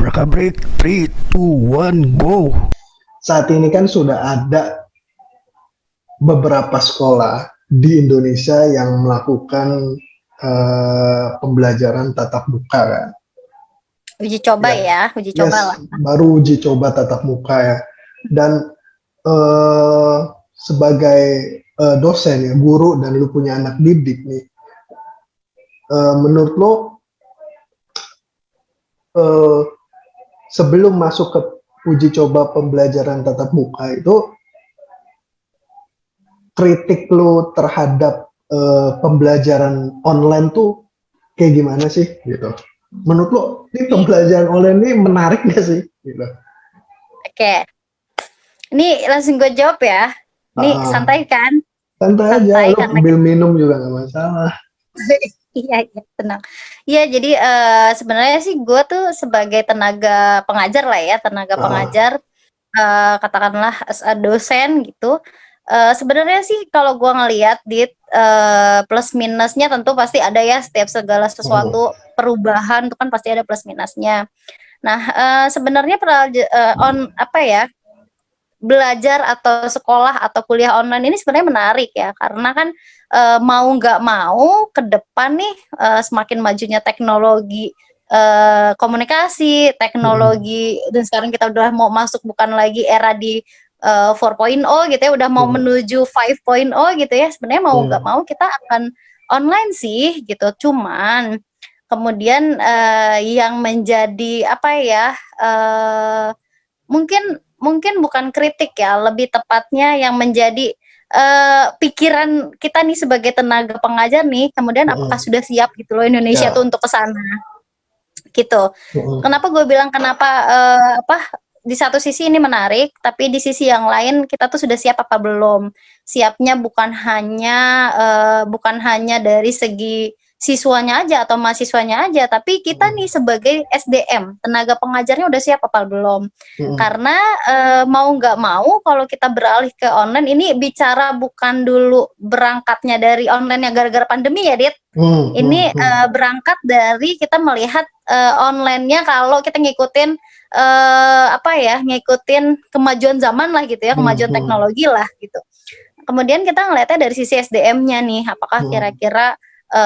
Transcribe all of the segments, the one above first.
Mereka break 3, 2, 1, go. Saat ini kan sudah ada beberapa sekolah di Indonesia yang melakukan pembelajaran tatap muka kan. Uji coba Ya, uji coba yes, lah. baru uji coba tatap muka ya. Dan sebagai dosen ya, guru dan lu punya anak didik nih, menurut lo sebelum masuk ke uji coba pembelajaran tatap muka itu, kritik lu terhadap pembelajaran online tuh kayak gimana sih gitu? Menurut lo ini pembelajaran online ini menarik gak sih gitu? Oke, ini langsung gue jawab ya. Ini santai kan? Santai aja, lu karena ambil minum juga gak masalah. iya tenang. Iya, jadi sebenarnya sih gue tuh sebagai tenaga pengajar lah ya, pengajar, katakanlah dosen gitu. Sebenarnya sih kalau gue ngelihat plus minusnya tentu pasti ada ya, setiap segala sesuatu perubahan itu kan pasti ada plus minusnya. Nah, sebenarnya belajar atau sekolah atau kuliah online ini sebenarnya menarik ya, karena kan mau nggak mau ke depan nih semakin majunya teknologi komunikasi, teknologi, dan sekarang kita udah mau masuk bukan lagi era di 4.0 gitu ya, udah mau menuju 5.0 gitu ya. Sebenarnya mau nggak mau kita akan online sih gitu. Cuman kemudian yang menjadi mungkin bukan kritik ya, lebih tepatnya yang menjadi pikiran kita nih sebagai tenaga pengajar nih, kemudian apakah sudah siap gitu loh Indonesia tuh untuk ke sana gitu. Kenapa gue bilang di satu sisi ini menarik, tapi di sisi yang lain kita tuh sudah siap apa belum? Siapnya bukan hanya dari segi siswanya aja atau mahasiswanya aja, tapi kita nih sebagai SDM, tenaga pengajarnya udah siap apa belum? Karena mau nggak mau kalau kita beralih ke online, ini bicara bukan dulu berangkatnya dari online ya gara-gara pandemi ya, Dit. Ini berangkat dari kita melihat online-nya kalau kita ngikutin ngikutin kemajuan zaman lah gitu ya, kemajuan teknologi lah gitu. Kemudian kita ngelihatnya dari sisi SDM-nya nih, apakah kira-kira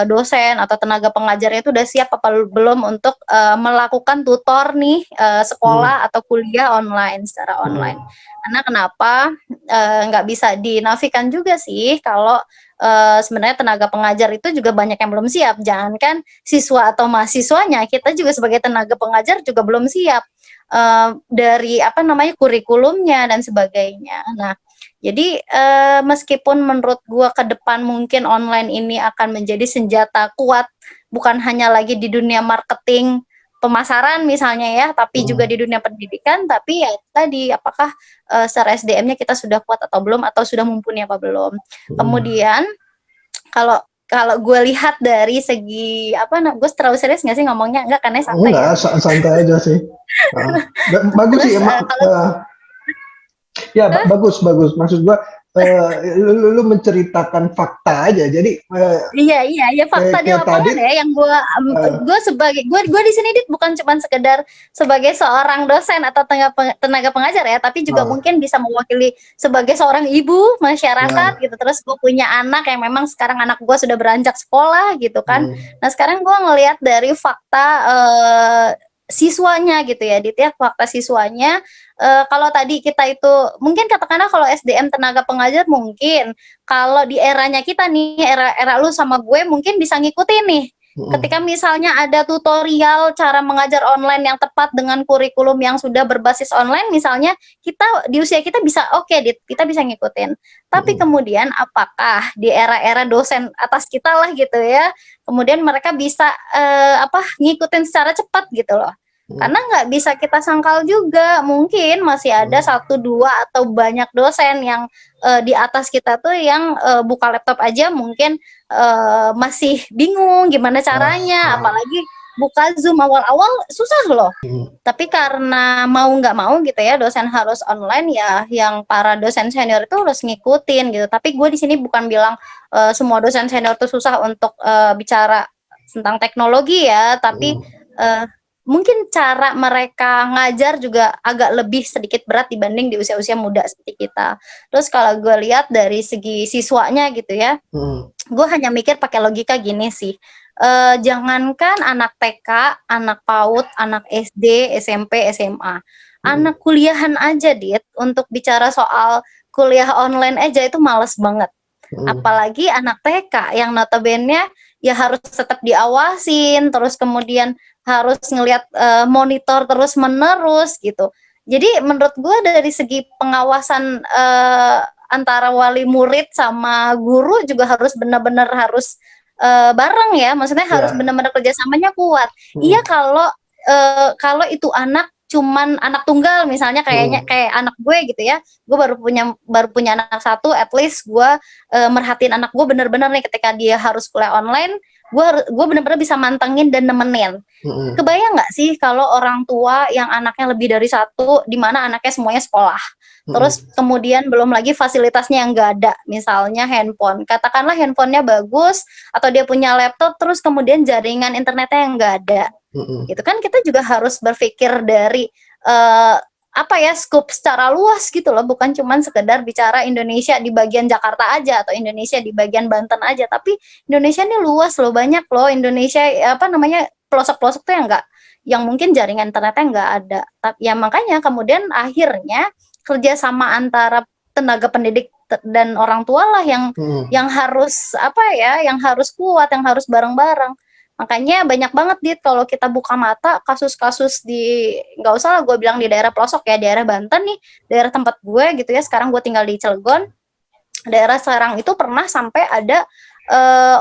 dosen atau tenaga pengajarnya itu udah siap apa belum untuk melakukan tutor nih sekolah atau kuliah online secara online. Karena kenapa nggak bisa dinafikan juga sih kalau sebenarnya tenaga pengajar itu juga banyak yang belum siap. Jangankan siswa atau mahasiswanya, kita juga sebagai tenaga pengajar juga belum siap dari kurikulumnya dan sebagainya. Nah, jadi meskipun menurut gua ke depan mungkin online ini akan menjadi senjata kuat, bukan hanya lagi di dunia marketing, pemasaran misalnya ya, tapi juga di dunia pendidikan. Tapi ya tadi, apakah secara SDM-nya kita sudah kuat atau belum, atau sudah mumpuni apa belum. Kemudian kalau gue lihat dari segi gue terlalu serius nggak sih ngomongnya? Enggak kan ya, santai ya? Enggak, santai aja sih. Bagus sih emang. Ya bagus. Maksud gua lu menceritakan fakta aja. Jadi iya fakta di lapangan ya, yang gue sebagai gue di sini Dit bukan cuma sekedar sebagai seorang dosen atau tenaga pengajar ya, tapi juga mungkin bisa mewakili sebagai seorang ibu masyarakat gitu. Terus gue punya anak yang memang sekarang anak gue sudah beranjak sekolah gitu kan. Nah sekarang gue ngelihat dari fakta siswanya gitu ya, Dit ya, fakta siswanya. Kalau tadi kita itu mungkin katakanlah kalau SDM tenaga pengajar, mungkin kalau di eranya kita nih, era lu sama gue mungkin bisa ngikutin nih Ketika misalnya ada tutorial cara mengajar online yang tepat dengan kurikulum yang sudah berbasis online, misalnya kita di usia kita bisa oke, kita bisa ngikutin. Tapi kemudian apakah di era-era dosen atas kita lah gitu ya, kemudian mereka bisa ngikutin secara cepat gitu loh. Karena nggak bisa kita sangkal juga, mungkin masih ada satu dua atau banyak dosen yang di atas kita tuh yang buka laptop aja mungkin masih bingung gimana caranya, apalagi buka Zoom awal-awal susah loh. Tapi karena mau nggak mau gitu ya, dosen harus online ya, yang para dosen senior itu harus ngikutin gitu. Tapi gue di sini bukan bilang semua dosen senior itu susah untuk bicara tentang teknologi ya, tapi mungkin cara mereka ngajar juga agak lebih sedikit berat dibanding di usia-usia muda seperti kita. Terus kalau gue lihat dari segi siswanya gitu ya, gue hanya mikir pakai logika gini sih. Jangankan anak TK, anak PAUD, anak SD, SMP, SMA, anak kuliahan aja, Dit, untuk bicara soal kuliah online aja itu males banget. Apalagi anak TK yang notabene ya harus tetap diawasin, terus kemudian harus ngelihat monitor terus menerus gitu. Jadi menurut gue dari segi pengawasan antara wali murid sama guru juga harus benar-benar harus bareng ya, maksudnya harus benar-benar kerjasamanya kuat. Iya kalau itu anak cuman anak tunggal misalnya kayak anak gue gitu ya, gue baru punya anak satu, at least gue merhatiin anak gue bener-bener nih ketika dia harus kuliah online, gue bener-bener bisa mantengin dan nemenin. Kebayang nggak sih kalau orang tua yang anaknya lebih dari satu, di mana anaknya semuanya sekolah, terus kemudian belum lagi fasilitasnya yang nggak ada, misalnya handphone, katakanlah handphonenya bagus atau dia punya laptop, terus kemudian jaringan internetnya yang nggak ada. Gitu kan kita juga harus berpikir dari scope secara luas gitu loh, bukan cuman sekedar bicara Indonesia di bagian Jakarta aja atau Indonesia di bagian Banten aja, tapi Indonesia ini luas loh, banyak loh Indonesia pelosok-pelosok tuh yang mungkin jaringan internetnya nggak ada. Ya makanya kemudian akhirnya kerjasama antara tenaga pendidik dan orang tua lah yang harus yang harus kuat, yang harus bareng-bareng. Makanya banyak banget Dit kalau kita buka mata kasus-kasus nggak usah lah gue bilang di daerah pelosok ya, daerah Banten nih, daerah tempat gue gitu ya, sekarang gue tinggal di Cilegon, daerah Serang itu pernah sampai ada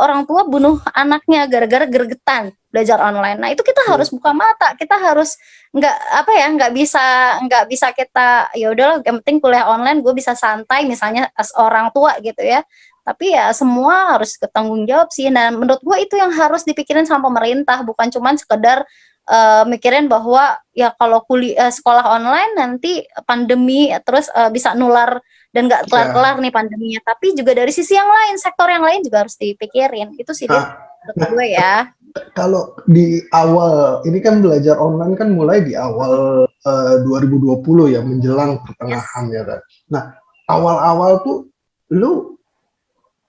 orang tua bunuh anaknya gara-gara gregetan belajar online. Nah itu kita harus buka mata, kita harus nggak bisa kita ya udahlah yang penting kuliah online gue bisa santai misalnya as orang tua gitu ya. Tapi ya semua harus bertanggung jawab sih. Nah menurut gue itu yang harus dipikirin sama pemerintah, bukan cuman sekedar mikirin bahwa ya kalau sekolah online nanti pandemi terus bisa nular dan nggak kelar-kelar nih pandeminya. Tapi juga dari sisi yang lain, sektor yang lain juga harus dipikirin. Itu sih menurut gue ya. Kalau di awal ini kan belajar online kan mulai di awal 2020 ya, menjelang pertengahan ya kan. Nah awal-awal tuh lu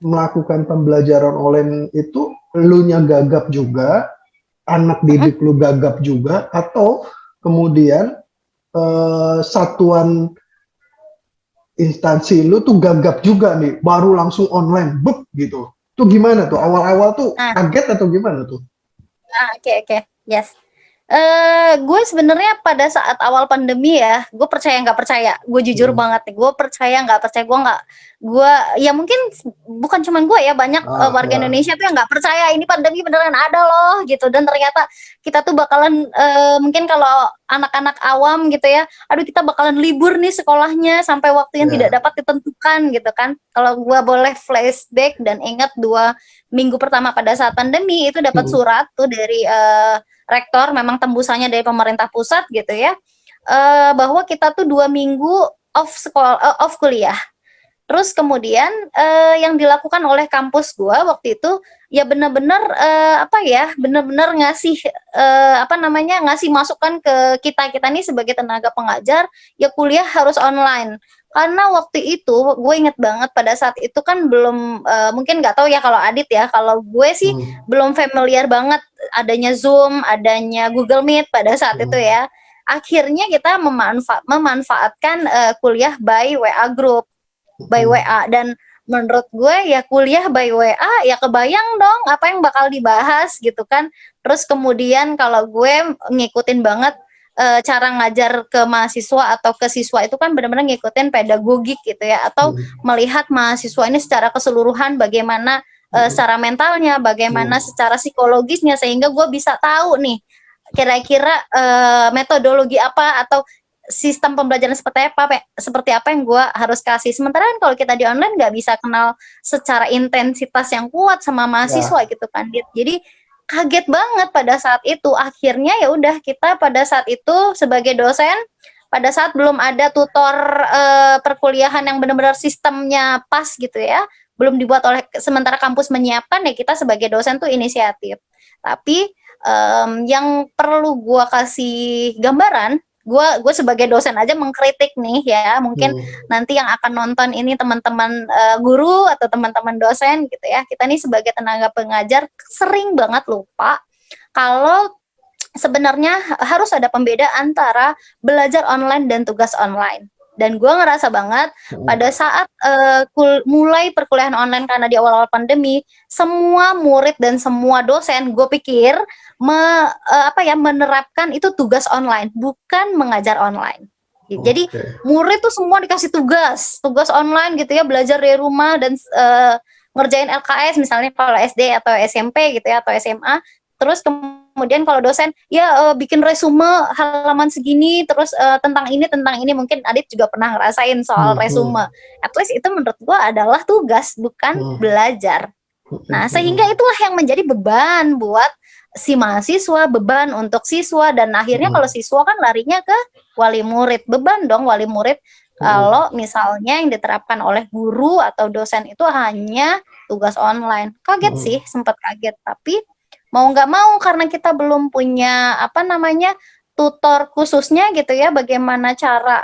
melakukan pembelajaran online itu lu nya gagap juga, anak didik lu gagap juga, atau kemudian satuan instansi lu tuh gagap juga nih baru langsung online gitu. Tuh gimana tuh awal-awal tuh kaget atau gimana tuh? Oke. Yes. Gue sebenarnya pada saat awal pandemi ya, gue percaya nggak percaya, gue jujur banget nih, gue percaya nggak percaya, gue ya mungkin bukan cuman gue ya, banyak warga Indonesia tuh yang nggak percaya ini pandemi beneran ada loh gitu, dan ternyata kita tuh bakalan mungkin kalau anak-anak awam gitu ya, aduh kita bakalan libur nih sekolahnya sampai waktu yang tidak dapat ditentukan gitu kan. Kalau gue boleh flashback dan ingat 2 minggu pertama pada saat pandemi itu dapat surat tuh dari rektor, memang tembusannya dari pemerintah pusat gitu ya, bahwa kita tuh 2 minggu off kuliah. Terus kemudian yang dilakukan oleh kampus gua waktu itu ya benar-benar benar-benar ngasih ngasih masukan ke kita nih sebagai tenaga pengajar, ya kuliah harus online. Karena waktu itu gue inget banget pada saat itu kan belum mungkin nggak tahu ya kalau Adit ya, kalau gue sih belum familiar banget adanya Zoom, adanya Google Meet pada saat itu ya. Akhirnya kita memanfaatkan kuliah by WA group, by WA, dan menurut gue ya kuliah by WA, ya kebayang dong apa yang bakal dibahas gitu kan. Terus kemudian kalau gue ngikutin banget cara ngajar ke mahasiswa atau ke siswa itu kan benar-benar ngikutin pedagogik gitu ya, atau melihat mahasiswa ini secara keseluruhan bagaimana secara mentalnya, bagaimana secara psikologisnya, sehingga gue bisa tahu nih kira-kira metodologi apa atau sistem pembelajaran seperti apa yang gue harus kasih. Sementara kan kalau kita di online nggak bisa kenal secara intensitas yang kuat sama mahasiswa gitu kan. Jadi kaget banget pada saat itu. Akhirnya ya udah, kita pada saat itu sebagai dosen, pada saat belum ada tutor perkuliahan yang benar-benar sistemnya pas gitu ya, belum dibuat oleh, sementara kampus menyiapkan, ya kita sebagai dosen tuh inisiatif. Tapi yang perlu gue kasih gambaran, gue sebagai dosen aja mengkritik nih ya, mungkin nanti yang akan nonton ini teman-teman guru atau teman-teman dosen gitu ya, kita nih sebagai tenaga pengajar sering banget lupa kalau sebenarnya harus ada pembedaan antara belajar online dan tugas online. Dan gue ngerasa banget pada saat mulai perkuliahan online, karena di awal-awal pandemi, semua murid dan semua dosen gue pikir menerapkan itu tugas online, bukan mengajar online. Jadi murid tuh semua dikasih tugas online gitu ya, belajar dari rumah dan ngerjain LKS misalnya kalau SD atau SMP gitu ya, atau SMA. Terus kemudian kalau dosen ya bikin resume halaman segini, terus tentang ini mungkin Adit juga pernah ngerasain soal resume. At least itu menurut gua adalah tugas, bukan belajar. Nah, sehingga itulah yang menjadi beban buat si mahasiswa, beban untuk siswa, dan akhirnya kalau siswa kan larinya ke wali murid. Beban dong wali murid kalau misalnya yang diterapkan oleh guru atau dosen itu hanya tugas online. Kaget sih, sempat kaget, tapi mau nggak mau karena kita belum punya tutor khususnya gitu ya, bagaimana cara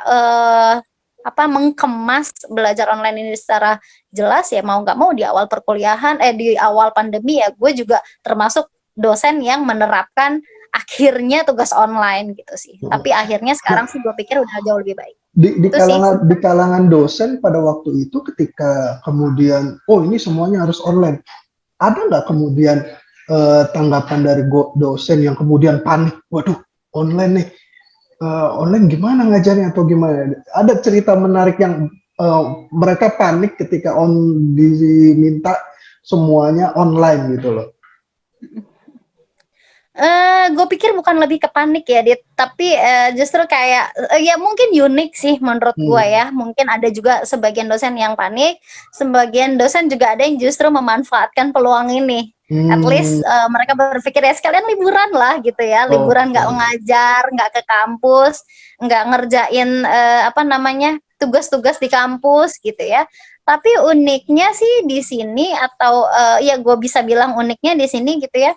mengkemas belajar online ini secara jelas, ya mau nggak mau di awal perkuliahan di awal pandemi ya gue juga termasuk dosen yang menerapkan akhirnya tugas online gitu sih. Tapi akhirnya sekarang sih gue pikir udah jauh lebih baik. Di kalangan dosen pada waktu itu ketika kemudian ini semuanya harus online, ada nggak kemudian tanggapan dari dosen yang kemudian panik, waduh online nih, online gimana ngajarnya atau gimana? Ada cerita menarik yang mereka panik ketika diminta semuanya online gitu loh. Gue pikir bukan lebih ke panik ya, Dit, tapi justru kayak ya mungkin unik sih menurut gue ya. Mungkin ada juga sebagian dosen yang panik, sebagian dosen juga ada yang justru memanfaatkan peluang ini. At least mereka berpikir ya sekalian liburan lah gitu ya, liburan nggak ngajar, nggak ke kampus, nggak ngerjain tugas-tugas di kampus gitu ya. Tapi uniknya sih di sini, atau ya gue bisa bilang uniknya di sini gitu ya,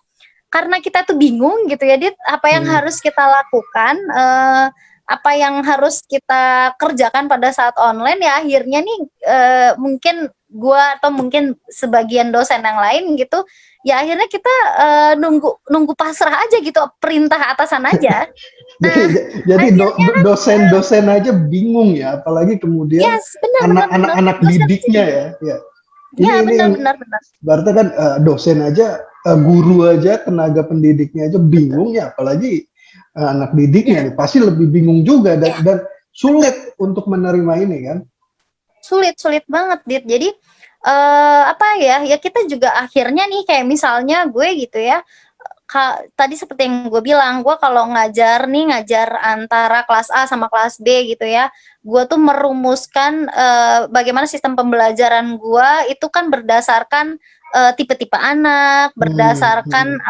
karena kita tuh bingung gitu ya, Dit, apa yang harus kita lakukan, apa yang harus kita kerjakan pada saat online, ya akhirnya nih mungkin gua atau mungkin sebagian dosen yang lain gitu, ya akhirnya kita nunggu pasrah aja gitu, perintah atasan aja. Nah, jadi dosen-dosen aja bingung ya, apalagi kemudian anak-anak didiknya ya. Iya benar. Berarti kan dosen aja, guru aja, tenaga pendidiknya aja bingung ya, apalagi anak didiknya nih pasti lebih bingung juga dan sulit untuk menerima ini kan. Sulit banget, Dit. Jadi ya kita juga akhirnya nih kayak misalnya gue gitu ya, tadi seperti yang gue bilang, gue kalau ngajar antara kelas A sama kelas B gitu ya, gue tuh merumuskan bagaimana sistem pembelajaran gue itu kan berdasarkan tipe-tipe anak, berdasarkan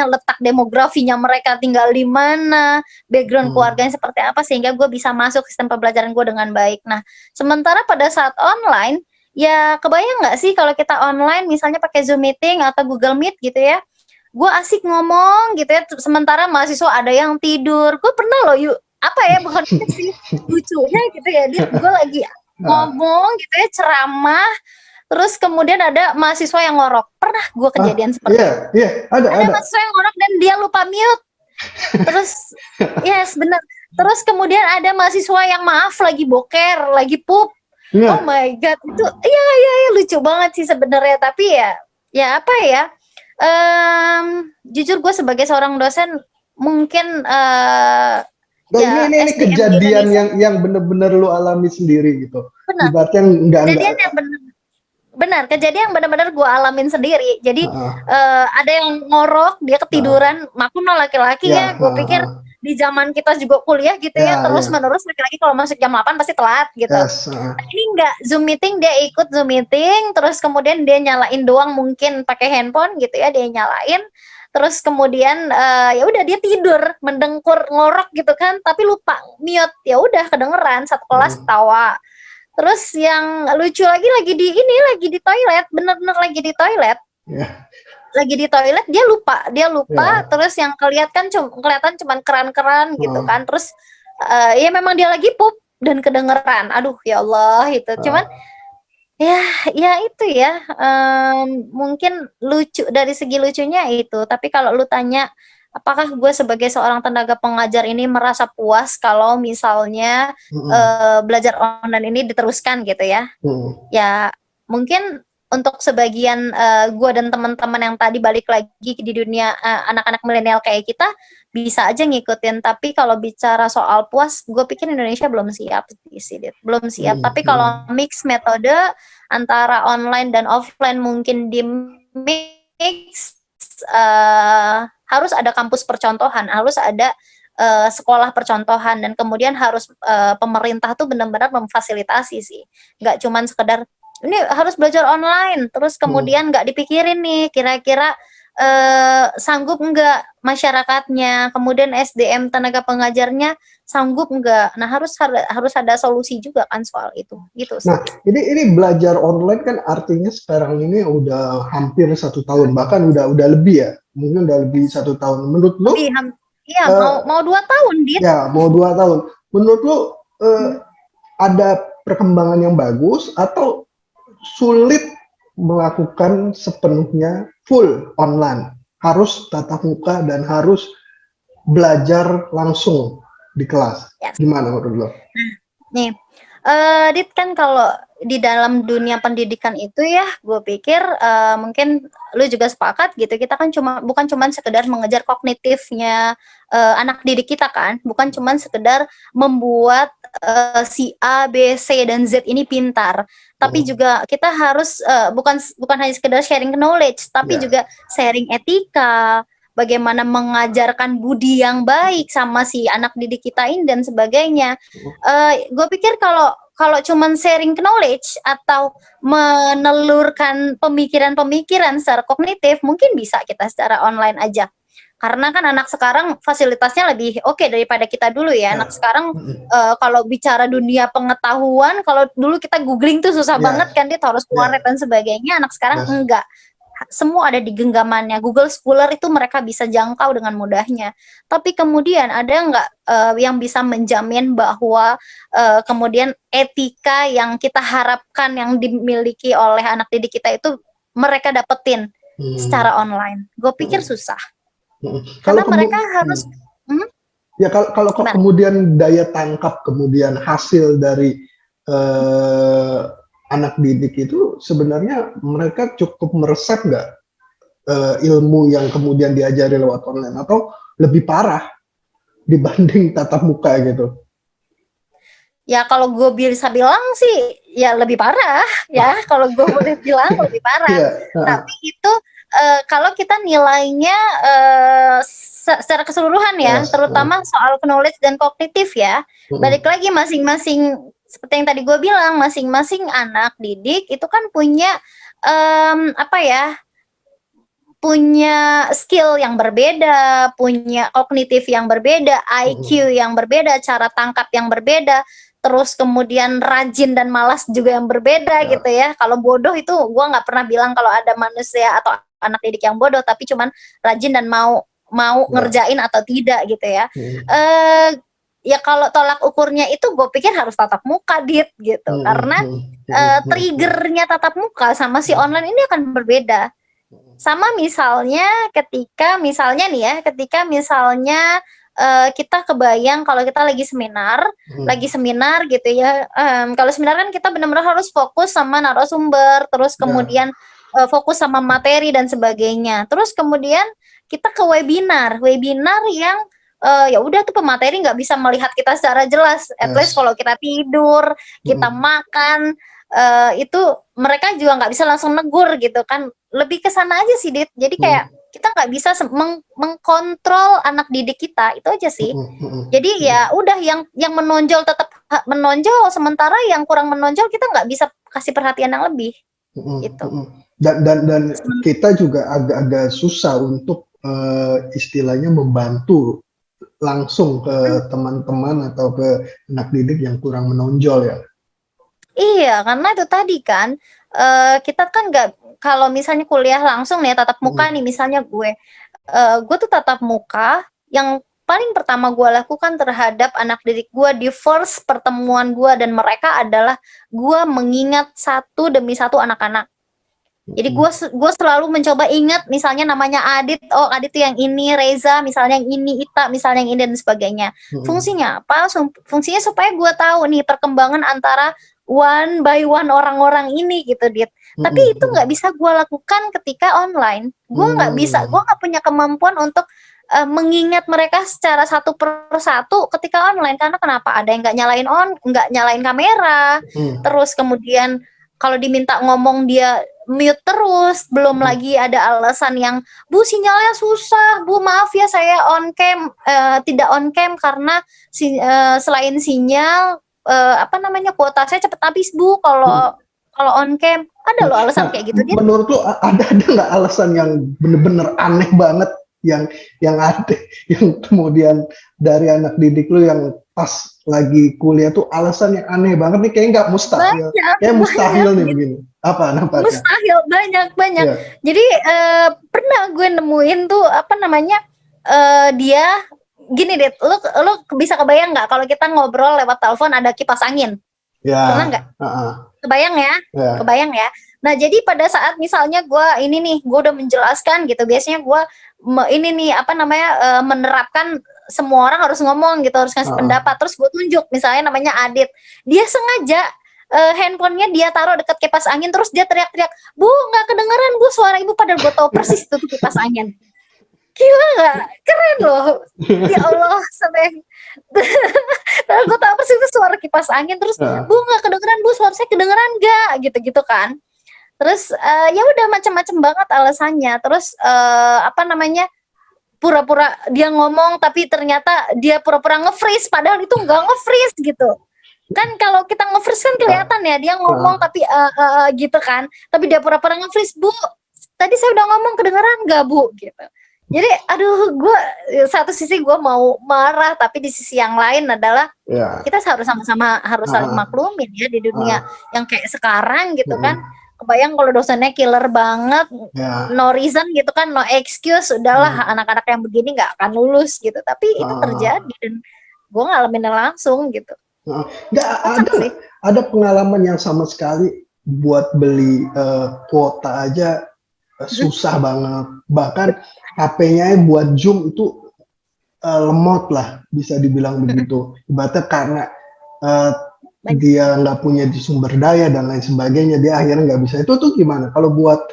letak demografinya, mereka tinggal di mana, background keluarganya seperti apa, sehingga gue bisa masuk sistem pembelajaran gue dengan baik. Nah, sementara pada saat online, ya kebayang nggak sih kalau kita online misalnya pakai Zoom meeting atau Google Meet gitu ya, gue asik ngomong gitu ya, sementara mahasiswa ada yang tidur. Gue pernah loh bukan sih lucunya gitu ya, gue lagi ngomong gitu ya, ceramah, terus kemudian ada mahasiswa yang ngorok. Pernah gue kejadian seperti itu. Ada mahasiswa yang ngorok dan dia lupa mute. Terus yes benar. Terus kemudian ada mahasiswa yang lagi boker, lagi pup. Oh Nah, my god, itu iya iya iya, lucu banget sih sebenarnya, tapi ya apa ya? Jujur gue sebagai seorang dosen mungkin nah ya ini SDM di kejadian Indonesia yang bener-bener lu alami sendiri gitu. benar. Ibaratnya enggak. Kejadian yang benar, kejadian yang benar-benar gue alamin sendiri. Jadi Heeh. ada yang ngorok, dia Heeh. ketiduran, maklum lah laki-laki Ya, ya. Gue pikir heeh. di zaman kita juga kuliah gitu ya, Ya, terus ya. menerus laki-laki kalau masuk jam 8 pasti telat gitu. Yes, heeh. Nah, ini enggak Zoom meeting, dia ikut Zoom meeting, terus kemudian dia nyalain doang mungkin pakai handphone gitu ya, dia nyalain. Terus kemudian ya udah dia tidur, mendengkur, ngorok gitu kan, tapi lupa mute. Ya udah kedengeran satu kelas Heeh. tawa. Terus yang lucu lagi di ini, lagi di toilet, bener-bener lagi di toilet. Ya, Lagi di toilet dia lupa, ya. terus yang kelihatan cuman keran-keran gitu Heeh. kan. Terus ya memang dia lagi pup dan kedengeran. Aduh ya Allah itu. Cuman Heeh. ya ya itu ya mungkin lucu dari segi lucunya itu. Tapi kalau lu tanya apakah gue sebagai seorang tenaga pengajar ini merasa puas kalau misalnya Heeh. belajar online ini diteruskan gitu ya? Heeh. Ya mungkin untuk sebagian gue dan teman-teman yang tadi balik lagi di dunia anak-anak milenial kayak kita bisa aja ngikutin, tapi kalau bicara soal puas gue pikir Indonesia belum siap sih, Dit. Belum siap. Heeh. Tapi Heeh. kalau mix metode antara online dan offline mungkin di mix, harus ada kampus percontohan, harus ada sekolah percontohan, dan kemudian harus pemerintah tuh benar-benar memfasilitasi sih, nggak cuman sekedar ini harus belajar online, terus Heeh. kemudian nggak dipikirin nih kira-kira sanggup nggak masyarakatnya, kemudian SDM tenaga pengajarnya sanggup nggak. Nah harus ada solusi juga kan soal itu, gitu sih. Nah, ini belajar online kan artinya sekarang ini udah hampir 1 tahun, bahkan udah lebih ya, mungkin udah lebih 1 tahun. Menurut lu, Lebih, iya eh, mau 2 tahun, Dit. ya mau 2 tahun. Menurut lu ada perkembangan yang bagus atau sulit melakukan sepenuhnya full online? Harus tatap muka dan harus belajar langsung di kelas. Yes. Gimana menurut lo? Nih, Dit, kan kalau di dalam dunia pendidikan itu ya, gue pikir mungkin lu juga sepakat gitu. Kita kan bukan cuma sekedar mengejar kognitifnya anak didik kita kan, bukan cuma sekedar membuat si A, B, C dan Z ini pintar, tapi juga kita harus bukan hanya sekedar sharing knowledge, tapi Ya. juga sharing etika, bagaimana mengajarkan budi yang baik sama si anak didik kita ini dan sebagainya. Gue pikir kalau cuman sharing knowledge atau menelurkan pemikiran-pemikiran secara kognitif mungkin bisa kita secara online aja. Karena kan anak sekarang fasilitasnya lebih oke daripada kita dulu ya. Anak sekarang kalau bicara dunia pengetahuan, kalau dulu kita googling tuh susah banget kan, dia harus warnet dan sebagainya. Anak sekarang enggak. Semua ada di genggamannya. Google Scholar itu mereka bisa jangkau dengan mudahnya. Tapi kemudian ada nggak yang bisa menjamin bahwa kemudian etika yang kita harapkan yang dimiliki oleh anak didik kita itu mereka dapetin secara online? Gue pikir susah. Karena mereka harus ya kalau kemudian daya tangkap, kemudian hasil dari anak didik itu sebenarnya mereka cukup meresap nggak ilmu yang kemudian diajari lewat online, atau lebih parah dibanding tatap muka gitu? Ya kalau gue bisa bilang sih ya lebih parah ya, kalau gue boleh bilang lebih parah. Tapi itu kalau kita nilainya secara keseluruhan ya, terutama soal knowledge dan kognitif ya, balik lagi masing-masing seperti yang tadi gue bilang, masing-masing anak didik itu kan punya punya skill yang berbeda, punya kognitif yang berbeda, IQ yang berbeda, cara tangkap yang berbeda, terus kemudian rajin dan malas juga yang berbeda gitu ya. Kalau bodoh itu gue nggak pernah bilang kalau ada manusia atau anak didik yang bodoh, tapi cuman rajin dan mau ngerjain atau tidak gitu ya. Ya kalau tolak ukurnya itu gue pikir harus tatap muka, Dit, gitu. Karena triggernya tatap muka sama si online ini akan berbeda. Sama misalnya ketika misalnya kita kebayang kalau kita lagi seminar gitu ya. Kalau seminar kan kita benar-benar harus fokus sama narasumber, terus Ya. kemudian fokus sama materi dan sebagainya. Terus kemudian kita ke webinar yang ya udah tuh pemateri nggak bisa melihat kita secara jelas. At least Yes. kalau kita tidur, kita Mm-mm. makan, itu mereka juga nggak bisa langsung negur gitu kan. Lebih ke sana aja sih, Dit. Jadi kayak kita nggak bisa mengkontrol anak didik kita, itu aja sih. Jadi ya udah yang menonjol tetap menonjol, sementara yang kurang menonjol kita nggak bisa kasih perhatian yang lebih gitu. Dan kita juga agak susah untuk istilahnya membantu langsung ke teman-teman atau ke anak didik yang kurang menonjol ya. Iya, karena itu tadi kan kita kan nggak, kalau misalnya kuliah langsung nih tatap muka nih, misalnya gue tuh tatap muka, yang paling pertama gue lakukan terhadap anak didik gue di first pertemuan gue dan mereka adalah gue mengingat satu demi satu anak-anak. Jadi gue selalu mencoba ingat misalnya namanya Adit, oh Adit tuh yang ini, Reza misalnya yang ini, Ita misalnya yang ini dan sebagainya. Fungsinya apa? Fungsinya supaya gue tahu nih perkembangan antara one by one orang-orang ini gitu, Dit. Tapi itu nggak bisa gue lakukan ketika online. Gue nggak bisa, gue nggak punya kemampuan untuk mengingat mereka secara satu persatu ketika online. Karena kenapa? Ada yang nggak nyalain kamera, terus kemudian kalau diminta ngomong dia mute terus, belum lagi ada alasan yang, Bu sinyalnya susah, Bu maaf ya saya on cam, tidak on cam karena selain sinyal kuota saya cepet habis Bu kalau on cam. Ada loh alasan kayak gitu. Menurut lu ada nggak alasan yang bener-bener aneh banget yang ada, yang kemudian dari anak didik lu yang pas lagi kuliah tuh alasan yang aneh banget nih, kayak nggak mustahil, kayak mustahil nih begini. Apa nampaknya? Mustahil, banyak. Yeah. Jadi pernah gue nemuin tuh dia gini deh, lu bisa kebayang nggak kalau kita ngobrol lewat telepon ada kipas angin? Pernah nggak? Kebayang ya? Kebayang ya. Nah jadi pada saat misalnya gue udah menjelaskan gitu, biasanya gue menerapkan semua orang harus ngomong gitu, harus ngasih pendapat. Terus gue tunjuk misalnya namanya Adit, dia sengaja handphonenya dia taruh dekat kipas angin, terus dia teriak-teriak, Bu nggak kedengeran Bu suara ibu, padahal gue tahu persis itu tuh kipas angin. Gila nggak? Keren loh. Ya Allah, sampai gue tahu persis itu suara kipas angin, terus Bu nggak kedengeran Bu, suara saya kedengeran nggak? Gitu-gitu kan. Terus ya udah macam-macam banget alasannya. Terus pura-pura dia ngomong tapi ternyata dia pura-pura nge-freeze padahal itu nggak nge-freeze gitu. Kan kalau kita nge-freeze kan kelihatan ya dia ngomong tapi gitu kan. Tapi dia pura-pura nge-freeze, Bu tadi saya udah ngomong kedengeran nggak Bu gitu. Jadi aduh, gue satu sisi gue mau marah, tapi di sisi yang lain adalah kita harus sama-sama harus saling maklumin ya di dunia yang kayak sekarang gitu kan. Kebayang kalau dosennya killer banget, no reason gitu kan, no excuse, udahlah anak-anak yang begini nggak akan lulus gitu. Tapi itu terjadi dan gue ngalamin langsung gitu. Nggak ada pengalaman yang sama sekali buat beli kuota aja susah banget. Bahkan HP-nya buat Zoom itu lemot lah, bisa dibilang begitu. Ibaratnya karena dia nggak punya sumber daya dan lain sebagainya, dia akhirnya nggak bisa. Itu tuh gimana? Kalau buat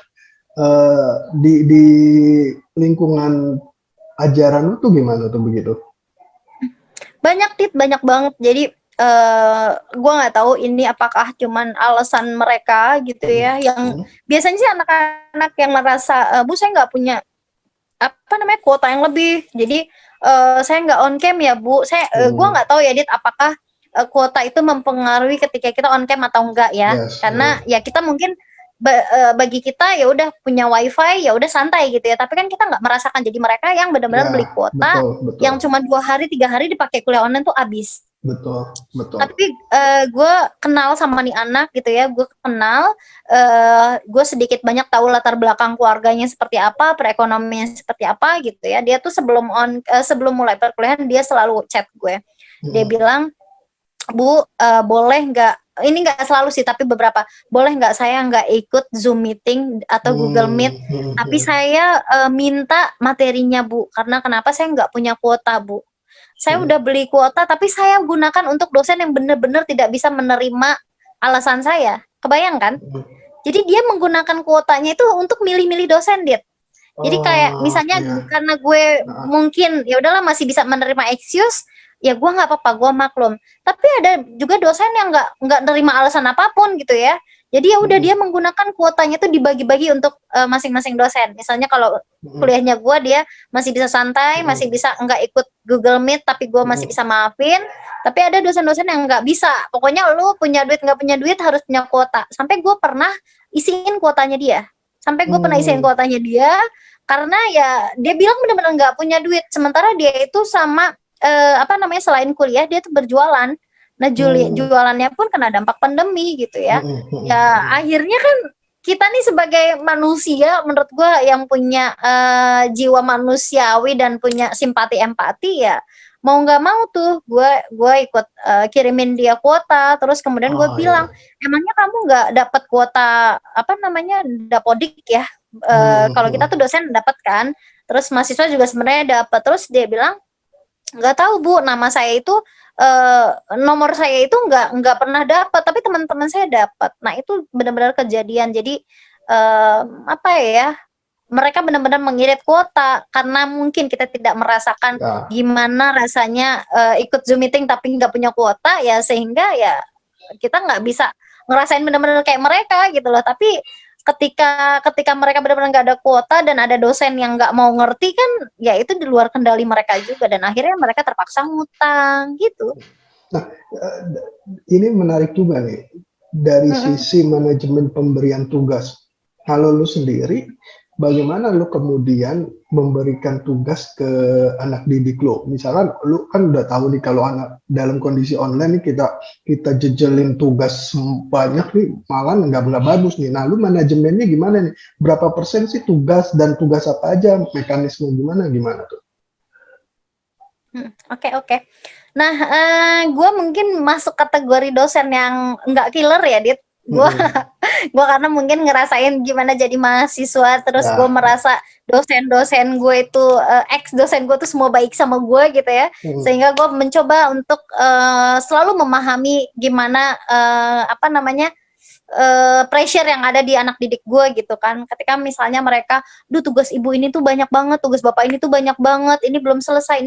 di lingkungan ajaran itu gimana tuh begitu? Banyak banget. Jadi gue nggak tahu ini apakah cuman alasan mereka gitu ya, yang biasanya sih anak-anak yang merasa Bu saya nggak punya kuota yang lebih, jadi saya nggak on cam ya Bu. Gue nggak tahu ya Dit, apakah kuota itu mempengaruhi ketika kita on cam atau enggak ya. Karena ya kita mungkin bagi kita ya udah punya wifi ya udah santai gitu ya, tapi kan kita nggak merasakan. Jadi mereka yang benar-benar beli kuota betul. Yang cuma 2 hari 3 hari dipakai kuliah online tuh habis. Betul. Tapi gue kenal sama nih anak gitu ya, gue sedikit banyak tahu latar belakang keluarganya seperti apa, perekonomiannya seperti apa gitu ya. Dia tuh sebelum mulai perkuliahan dia selalu chat gue. Dia bilang, Bu boleh nggak, ini nggak selalu sih tapi beberapa, boleh nggak saya nggak ikut Zoom meeting atau Google Meet, tapi saya minta materinya Bu, karena kenapa saya nggak punya kuota Bu. Saya udah beli kuota, tapi saya gunakan untuk dosen yang benar-benar tidak bisa menerima alasan saya. Kebayang kan? Jadi dia menggunakan kuotanya itu untuk milih-milih dosen, Dit. Jadi kayak misalnya karena gue mungkin ya udahlah masih bisa menerima excuse, ya gue nggak apa-apa, gue maklum. Tapi ada juga dosen yang nggak nerima alasan apapun gitu ya. Jadi ya udah dia menggunakan kuotanya tuh dibagi-bagi untuk masing-masing dosen. Misalnya kalau kuliahnya gue dia masih bisa santai, masih bisa nggak ikut Google Meet, tapi gue masih bisa maafin. Tapi ada dosen-dosen yang nggak bisa. Pokoknya lu punya duit nggak punya duit harus punya kuota. Sampai gue pernah isiin kuotanya dia. Karena ya dia bilang benar-benar nggak punya duit. Sementara dia itu sama selain kuliah dia tuh berjualan. Nah jualannya pun kena dampak pandemi gitu ya. Ya akhirnya kan kita nih sebagai manusia menurut gue yang punya jiwa manusiawi dan punya simpati empati ya mau nggak mau tuh gue ikut kirimin dia kuota. Terus kemudian gue bilang emangnya kamu nggak dapat kuota dapodik ya. Kalau kita tuh dosen dapat kan. Terus mahasiswa juga sebenarnya dapat. Terus dia bilang nggak tahu Bu, nama saya itu nomor saya itu nggak pernah dapat, tapi teman-teman saya dapat. Nah itu benar-benar kejadian. Jadi mereka benar-benar mengirit kuota karena mungkin kita tidak merasakan gimana rasanya ikut Zoom meeting tapi nggak punya kuota ya, sehingga ya kita nggak bisa ngerasain benar-benar kayak mereka gitu loh. Tapi ketika mereka benar-benar nggak ada kuota dan ada dosen yang nggak mau ngerti kan, ya itu di luar kendali mereka juga dan akhirnya mereka terpaksa ngutang gitu. Nah, ini menarik juga nih dari sisi manajemen pemberian tugas. Kalau lu sendiri, bagaimana lu kemudian memberikan tugas ke anak didik lu? Misalkan lu kan udah tahu nih kalau anak dalam kondisi online nih kita jejelin tugas banyak nih malah nggak bagus nih. Nah lu manajemennya gimana nih? Berapa persen sih tugas dan tugas apa aja? Mekanisme gimana tuh? Oke. Nah gue mungkin masuk kategori dosen yang nggak killer ya Dit. Gue karena mungkin ngerasain gimana jadi mahasiswa, terus gue merasa dosen-dosen gue itu ex dosen gue tuh semua baik sama gue gitu ya, sehingga gue mencoba untuk selalu memahami gimana pressure yang ada di anak didik gue gitu kan. Ketika misalnya mereka, tugas ibu ini tuh banyak banget, tugas bapak ini tuh banyak banget, ini belum selesai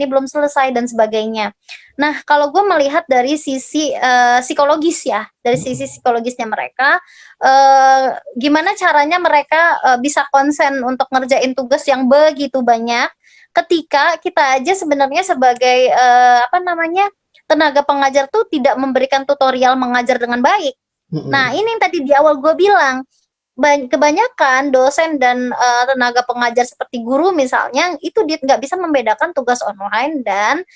dan sebagainya. Nah kalau gue melihat dari sisi psikologis ya, dari sisi psikologisnya mereka, gimana caranya mereka bisa konsen untuk ngerjain tugas yang begitu banyak, ketika kita aja sebenarnya sebagai tenaga pengajar tuh tidak memberikan tutorial mengajar dengan baik. Nah ini yang tadi di awal gue bilang, kebanyakan dosen dan tenaga pengajar seperti guru misalnya itu dia nggak bisa membedakan tugas online dan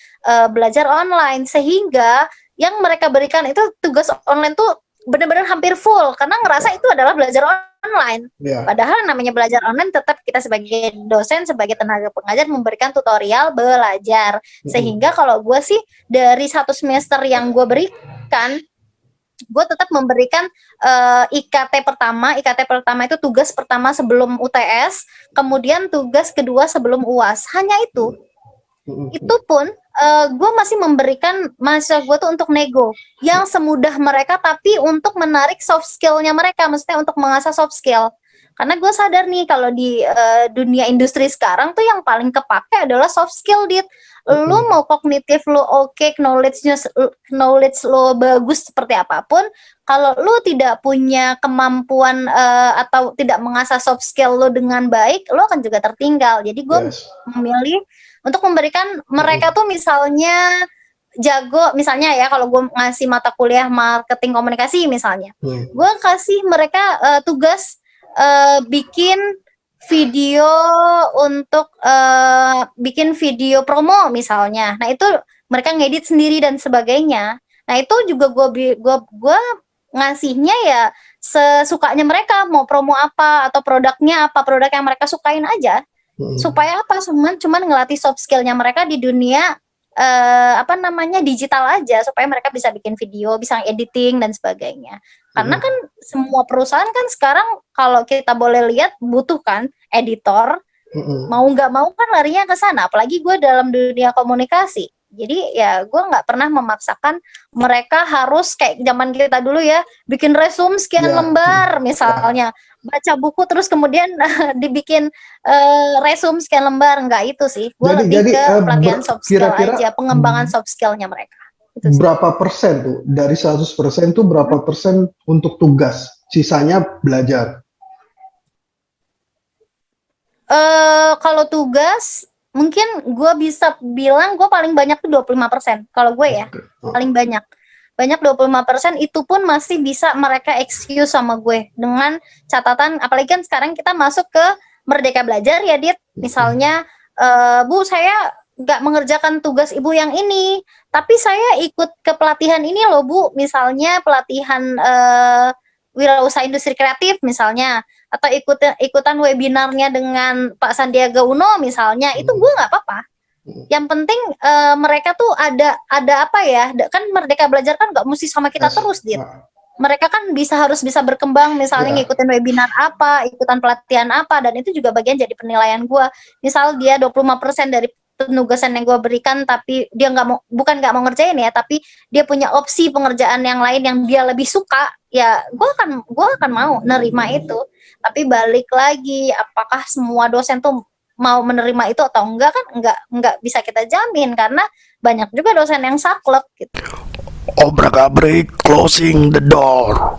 belajar online, sehingga yang mereka berikan itu tugas online tuh benar-benar hampir full karena ngerasa itu adalah belajar online. Padahal namanya belajar online tetap kita sebagai dosen, sebagai tenaga pengajar memberikan tutorial belajar. Sehingga kalau gue sih dari 1 semester yang gue berikan, gue tetap memberikan IKT pertama itu tugas pertama sebelum UTS, kemudian tugas kedua sebelum UAS, hanya itu. Itu pun gue masih memberikan mahasiswa gue tuh untuk nego yang semudah mereka, tapi untuk menarik soft skillnya mereka, maksudnya untuk mengasah soft skill. Karena gue sadar nih kalau di dunia industri sekarang tuh yang paling kepake adalah soft skill, Dit. Lu mau kognitif lu oke, knowledge lu bagus seperti apapun, kalau lu tidak punya kemampuan atau tidak mengasah soft skill lu dengan baik, lu akan juga tertinggal. Jadi gue memilih untuk memberikan mereka tuh misalnya jago, misalnya ya kalau gue ngasih mata kuliah marketing komunikasi misalnya, gue kasih mereka tugas bikin video untuk bikin video promo misalnya. Nah itu mereka ngedit sendiri dan sebagainya. Nah itu juga gue ngasihnya ya sesukanya mereka, mau promo apa atau produknya apa, produk yang mereka sukain aja. Supaya apa? Cuman ngelatih soft skillnya mereka di dunia digital aja, supaya mereka bisa bikin video, bisa editing dan sebagainya. Karena kan semua perusahaan kan sekarang kalau kita boleh lihat butuh kan editor, mau nggak mau kan larinya ke sana. Apalagi gue dalam dunia komunikasi, Jadi ya gue nggak pernah memaksakan mereka harus kayak zaman kita dulu ya, bikin resume sekian Ya, lembar misalnya, baca buku terus kemudian dibikin resume sekian lembar, nggak itu sih. Gue lebih ke pelatihan soft skill kira-kira aja, pengembangan soft skillnya mereka. Itu sih. berapa persen tuh dari 100% tuh berapa persen untuk tugas, sisanya belajar? Kalau tugas mungkin gue bisa bilang gue paling banyak tuh 25%. Kalau gue ya, paling banyak 25%, itu pun masih bisa mereka excuse sama gue dengan catatan, apalagi kan sekarang kita masuk ke Merdeka Belajar ya, Dit. Misalnya, Bu, saya nggak mengerjakan tugas Ibu yang ini, tapi saya ikut ke pelatihan ini loh, Bu. Misalnya pelatihan wirausaha industri kreatif misalnya, atau ikutan webinarnya dengan Pak Sandiaga Uno misalnya, itu gue nggak apa-apa. Yang penting mereka tuh ada apa ya, kan Merdeka Belajar kan nggak mesti sama kita terus, Dit. Mereka kan harus bisa berkembang, misalnya ngikutin webinar apa, ikutan pelatihan apa, dan itu juga bagian jadi penilaian gue. Misal dia 25% dari penugasan yang gue berikan, tapi dia bukan nggak mau ngerjain ya, tapi dia punya opsi pengerjaan yang lain yang dia lebih suka, ya gue akan mau nerima itu. Tapi balik lagi, apakah semua dosen tuh mau menerima itu atau enggak, kan enggak bisa kita jamin, karena banyak juga dosen yang saklek gitu. Obrak-abrik, closing the door.